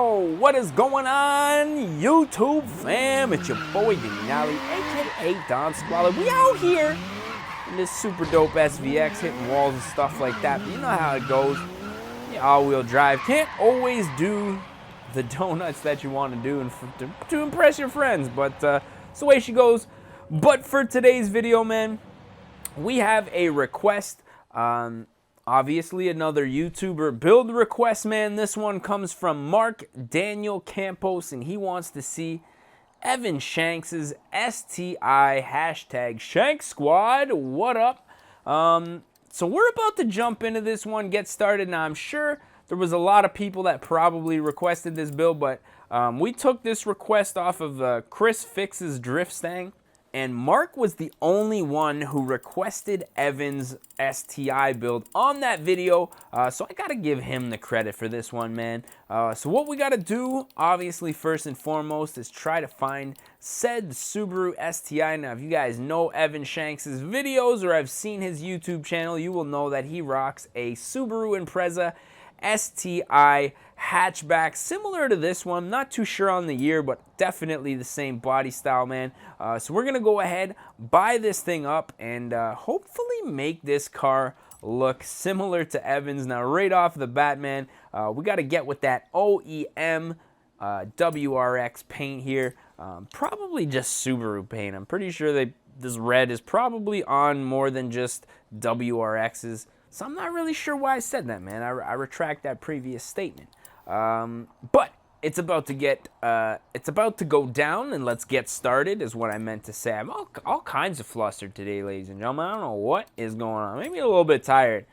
Yo, what is going on, YouTube fam? It's your boy Denali, aka Don Squalor. We out here in this super dope SVX, hitting walls and stuff like that. But you know how it goes. All-wheel drive can't always do the donuts that you want to do and to impress your friends, but it's the way she goes. But for today's video, man, we have a request. Obviously, another YouTuber build request, man. This one comes from Mark Daniel Campos, and he wants to see Evan Shanks' STI, hashtag Shanks Squad. What up? So we're about to jump into this one, get started. Now, I'm sure there was a lot of people that probably requested this build, but we took this request off of Chris Fix's Drift Stang. And Mark was the only one who requested Evan's STI build on that video, so I gotta give him the credit for this one, man. So what we gotta do, obviously, first and foremost, is try to find said Subaru STI. Now, if you guys know Evan Shanks' videos or have seen his YouTube channel, you will know that he rocks a Subaru Impreza STI hatchback, similar to this one. Not too sure on the year, but definitely the same body style, man. So we're gonna go ahead, buy this thing up, and hopefully make this car look similar to Evan's. Now, right off the bat, man, we gotta get with that OEM WRX paint here. Probably just Subaru paint. I'm pretty sure this red is probably on more than just WRX's. So I'm not really sure why I said that, man. I retract that previous statement. But it's about to go down, and let's get started is what I meant to say. I'm all kinds of flustered today, ladies and gentlemen. I don't know what is going on. Maybe a little bit tired.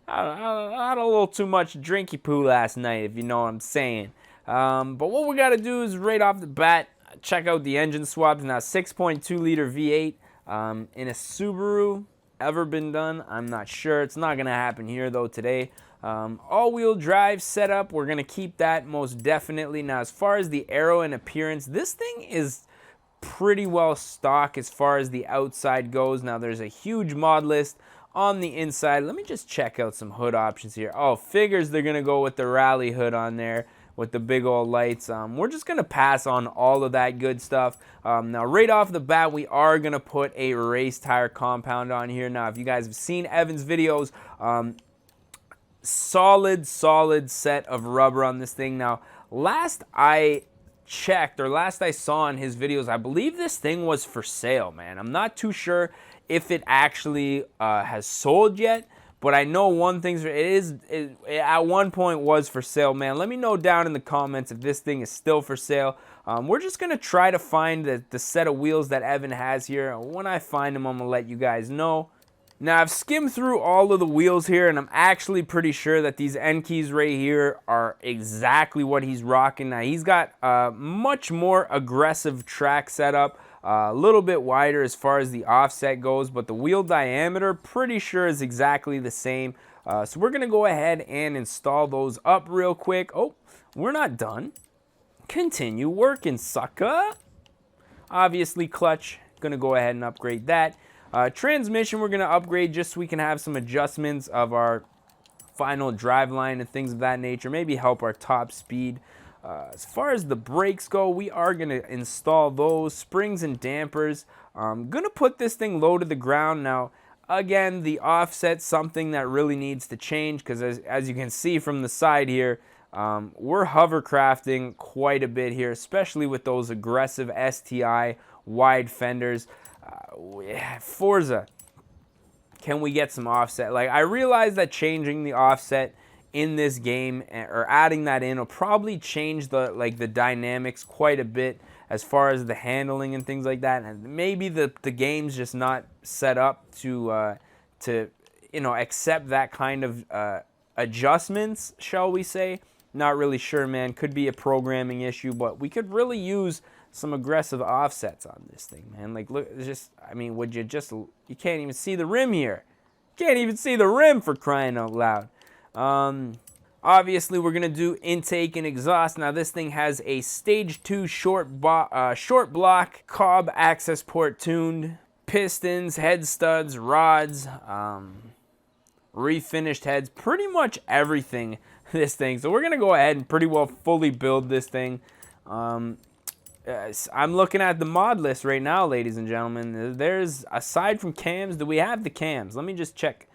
I had a little too much drinky poo last night, if you know what I'm saying. But what we got to do is right off the bat, check out the engine swaps. Now, 6.2 liter V8 in a Subaru. Ever been done? I'm not sure. It's not gonna happen here though today. All-wheel drive setup, we're gonna keep that most definitely. Now, as far as the aero and appearance, this thing is pretty well stock as far as the outside goes. Now, there's a huge mod list on the inside. Let me just check out some hood options here. Oh, figures they're gonna go with the rally hood on there with the big old lights. We're just gonna pass on all of that good stuff. Now, right off the bat, we are gonna put a race tire compound on here. Now, if you guys have seen Evan's videos, solid set of rubber on this thing. Now, last I checked, or last I saw in his videos, I believe this thing was for sale, man. I'm not too sure if it actually has sold yet. But I know one thing, it at one point was for sale, man. Let me know down in the comments if this thing is still for sale. We're just going to try to find the set of wheels that Evan has here. When I find them, I'm going to let you guys know. Now, I've skimmed through all of the wheels here, and I'm actually pretty sure that these end keys right here are exactly what he's rocking. Now, he's got a much more aggressive track setup. A little bit wider as far as the offset goes, but the wheel diameter, pretty sure is exactly the same. So we're going to go ahead and install those up real quick. Oh, we're not done. Continue working, sucker. Obviously, clutch, going to go ahead and upgrade that. Transmission, we're going to upgrade just so we can have some adjustments of our final drive line and things of that nature. Maybe help our top speed. As far as the brakes go, we are going to install those springs and dampers. I'm going to put this thing low to the ground. Now, again, the offset's something that really needs to change because as you can see from the side here, we're hovercrafting quite a bit here, especially with those aggressive STI wide fenders. Forza, can we get some offset? Like, I realize that changing the offset in this game, or adding that in, will probably change the dynamics quite a bit as far as the handling and things like that. And maybe the game's just not set up to accept that kind of adjustments, shall we say. Not really sure, man. Could be a programming issue, but we could really use some aggressive offsets on this thing, man. Like, look, you can't even see the rim here. Can't even see the rim, for crying out loud. Obviously, we're going to do intake and exhaust. Now, this thing has a stage 2 short block cob access port tuned, pistons, head studs, rods, refinished heads, pretty much everything this thing. So we're going to go ahead and pretty well fully build this thing. I'm looking at the mod list right now, ladies and gentlemen. There's, aside from cams, do we have the cams? Let me just check.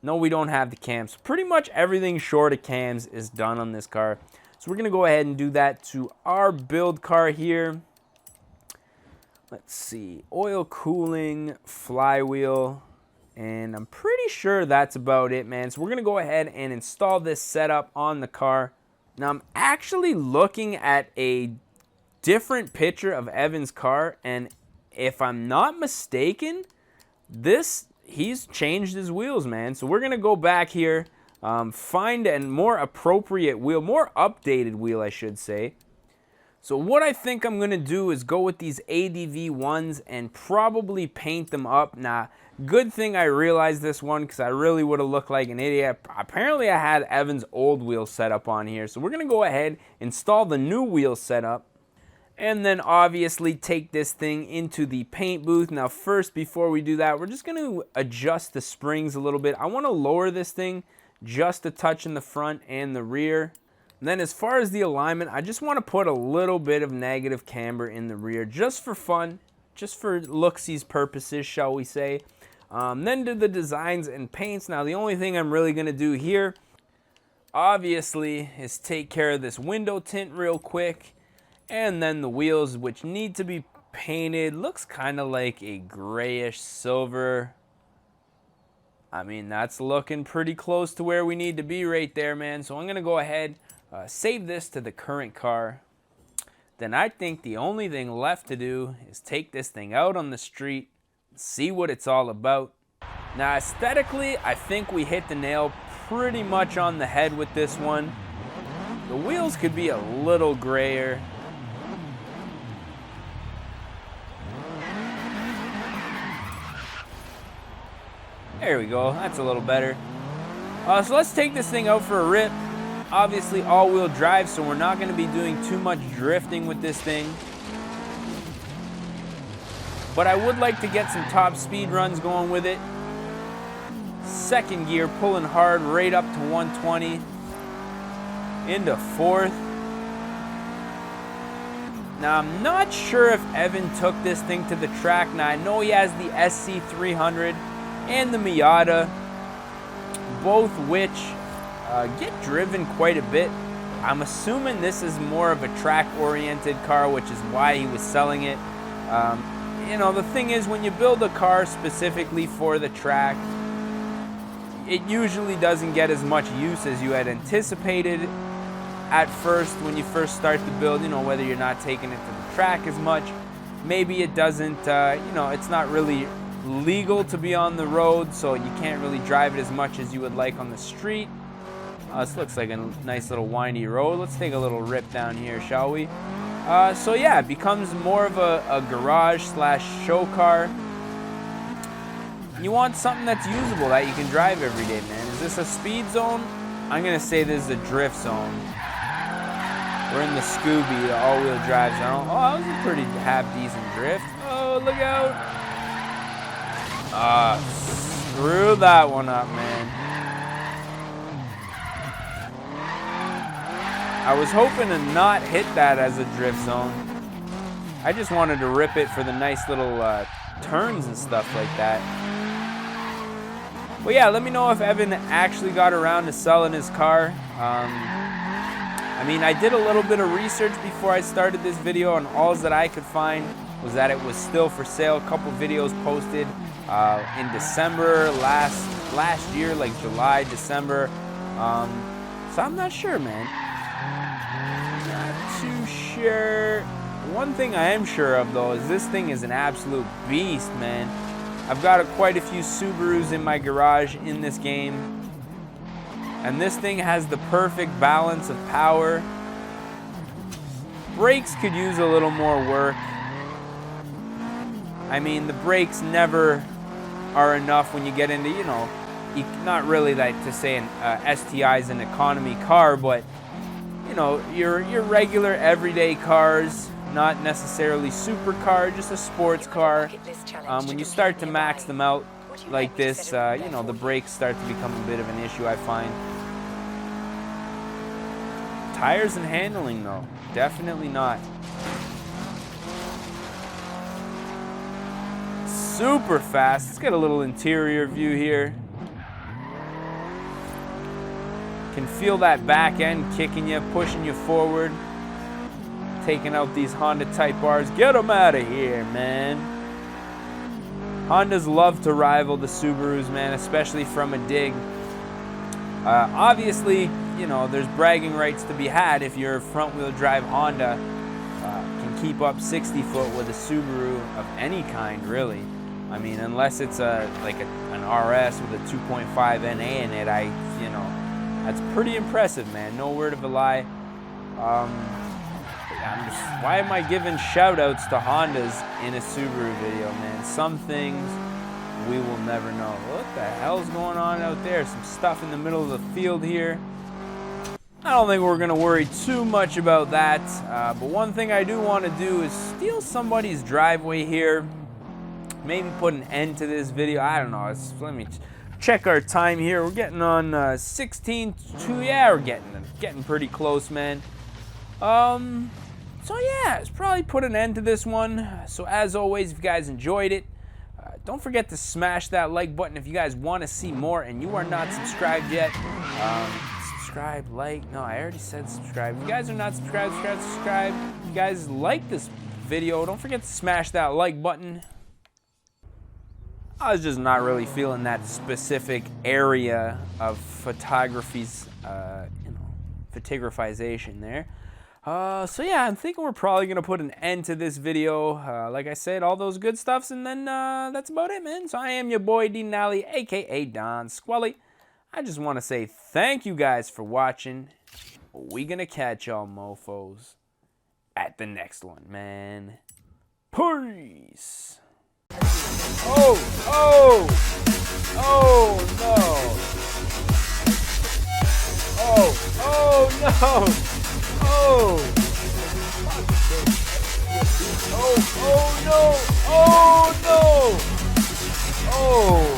No, we don't have the cams. Pretty much everything short of cams is done on this car. So we're going to go ahead and do that to our build car here. Let's see. Oil cooling, flywheel, and I'm pretty sure that's about it, man. So we're going to go ahead and install this setup on the car. Now, I'm actually looking at a different picture of Evan's car, and if I'm not mistaken, he's changed his wheels, man. So we're going to go back here, find a more appropriate wheel, more updated wheel, I should say. So what I think I'm going to do is go with these ADV ones and probably paint them up. Now, good thing I realized this one because I really would have looked like an idiot. Apparently, I had Evan's old wheel set up on here. So we're going to go ahead, install the new wheel setup, and then obviously take this thing into the paint booth. Now, first, before we do that, we're just going to adjust the springs a little bit. I want to lower this thing just a touch in the front and the rear. And then as far as the alignment, I just want to put a little bit of negative camber in the rear just for fun, just for looksies purposes, shall we say. Then do the designs and paints. Now, the only thing I'm really going to do here, obviously, is take care of this window tint real quick. And then the wheels, which need to be painted, looks kind of like a grayish silver. I mean, that's looking pretty close to where we need to be right there, man. So I'm going to go ahead, save this to the current car. Then I think the only thing left to do is take this thing out on the street, see what it's all about. Now, aesthetically, I think we hit the nail pretty much on the head with this one. The wheels could be a little grayer. There we go, that's a little better. So let's take this thing out for a rip. Obviously all-wheel drive, so we're not going to be doing too much drifting with this thing. But I would like to get some top speed runs going with it. Second gear, pulling hard right up to 120. Into fourth. Now I'm not sure if Evan took this thing to the track. Now I know he has the SC300 and the Miata, both which get driven quite a bit. I'm assuming this is more of a track-oriented car, which is why he was selling it. You know, the thing is, when you build a car specifically for the track, it usually doesn't get as much use as you had anticipated at first when you first start the build. You know, whether you're not taking it to the track as much, maybe it doesn't, you know, it's not really legal to be on the road, so you can't really drive it as much as you would like on the street. This looks like a nice little windy road. Let's take a little rip down here, shall we? So yeah, it becomes more of a garage slash show car. You want something that's usable, that you can drive every day, man. Is this a speed zone? I'm gonna say this is a drift zone. We're in the Scooby, the all-wheel drive zone. Oh, that was a pretty half-decent drift. Oh, look out. Screw that one up, man. I was hoping to not hit that as a drift zone. I just wanted to rip it for the nice little turns and stuff like that. But yeah, let me know if Evan actually got around to selling his car. I mean, I did a little bit of research before I started this video, and all that I could find was that it was still for sale. A couple videos posted in December last year, like July, December. So I'm not sure, man. Not too sure. One thing I am sure of, though, is this thing is an absolute beast, man. I've got quite a few Subarus in my garage in this game. And this thing has the perfect balance of power. Brakes could use a little more work. I mean, the brakes never are enough when you get into, you know, not really like to say an STI is an economy car, but, you know, your regular everyday cars, not necessarily supercar, just a sports car. When you start to max them out like this, you know, the brakes start to become a bit of an issue, I find. Tires and handling, though. Definitely not. Super fast. Let's get a little interior view here. Can feel that back end kicking you, pushing you forward. Taking out these Honda Type Rs. Get them out of here, man. Hondas love to rival the Subarus, man, especially from a dig. Obviously, you know, there's bragging rights to be had if your front-wheel drive Honda can keep up 60 foot with a Subaru of any kind, really. I mean, unless it's an RS with a 2.5 NA in it, you know, that's pretty impressive, man. No word of a lie. Why am I giving shout-outs to Hondas in a Subaru video, man? Some things we will never know. What the hell's going on out there? Some stuff in the middle of the field here. I don't think we're going to worry too much about that. But one thing I do want to do is steal somebody's driveway here. Maybe put an end to this video. I don't know. Let me check our time here. We're getting on 16:02. Yeah, we're getting pretty close, man. So yeah, let's probably put an end to this one. So as always, if you guys enjoyed it, don't forget to smash that like button if you guys want to see more and you are not subscribed yet. Subscribe, like. No, I already said subscribe. If you guys are not subscribed, subscribe. If you guys like this video, don't forget to smash that like button. I was just not really feeling that specific area of photography's, photographization there. So yeah, I'm thinking we're probably going to put an end to this video. Like I said, all those good stuffs, and then that's about it, man. So I am your boy, D Nally, a.k.a. Don Squally. I just want to say thank you guys for watching. We going to catch y'all mofos at the next one, man. Peace. Oh, no. Oh, no. Oh no! Oh no! Oh no! Oh!